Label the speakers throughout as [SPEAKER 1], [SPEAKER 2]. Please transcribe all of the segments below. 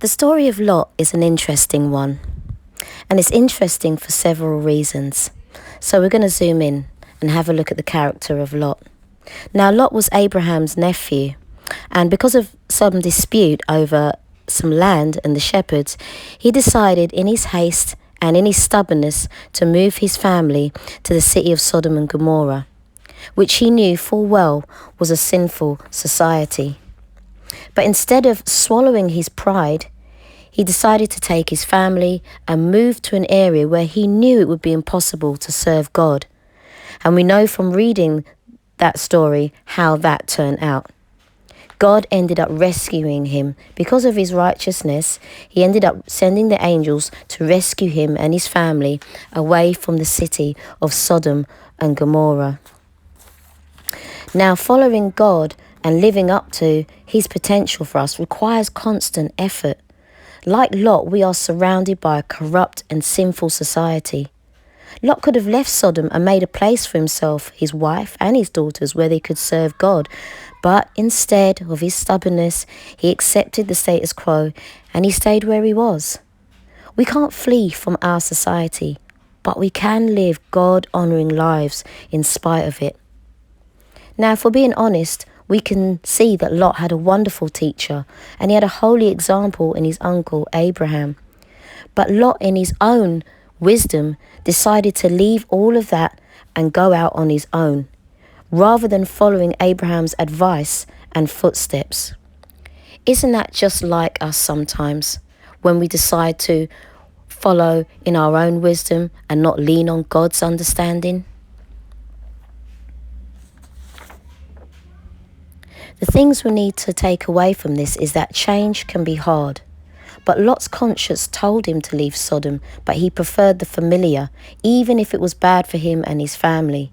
[SPEAKER 1] The story of Lot is an interesting one, and it's interesting for several reasons. So we're going to zoom in and have a look at the character of Lot. Now, Lot was Abraham's nephew, and because of some dispute over some land and the shepherds, he decided in his haste and in his stubbornness to move his family to the city of Sodom and Gomorrah, which he knew full well was a sinful society. But instead of swallowing his pride, he decided to take his family and move to an area where he knew it would be impossible to serve God. And we know from reading that story how that turned out. God ended up rescuing him. Because of his righteousness, he ended up sending the angels to rescue him and his family away from the city of Sodom and Gomorrah. Now, following God and living up to his potential for us requires constant effort. Like Lot, we are surrounded by a corrupt and sinful society. Lot could have left Sodom and made a place for himself, his wife and his daughters where they could serve God. But instead of his stubbornness, he accepted the status quo and he stayed where he was. We can't flee from our society, but we can live God-honouring lives in spite of it. Now, if we're being honest, we can see that Lot had a wonderful teacher and he had a holy example in his uncle Abraham. But Lot, in his own wisdom, decided to leave all of that and go out on his own, rather than following Abraham's advice and footsteps. Isn't that just like us sometimes, when we decide to follow in our own wisdom and not lean on God's understanding? The things we need to take away from this is that change can be hard. But Lot's conscience told him to leave Sodom, but he preferred the familiar, even if it was bad for him and his family.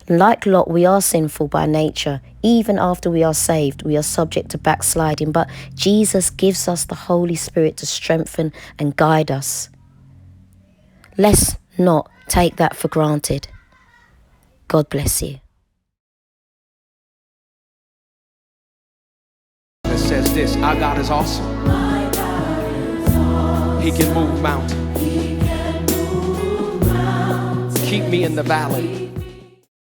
[SPEAKER 1] Like Lot, we are sinful by nature. Even after we are saved, we are subject to backsliding, but Jesus gives us the Holy Spirit to strengthen and guide us. Let's not take that for granted. God bless you.
[SPEAKER 2] It says this: our God is awesome. He can move mountains. Keep me in the valley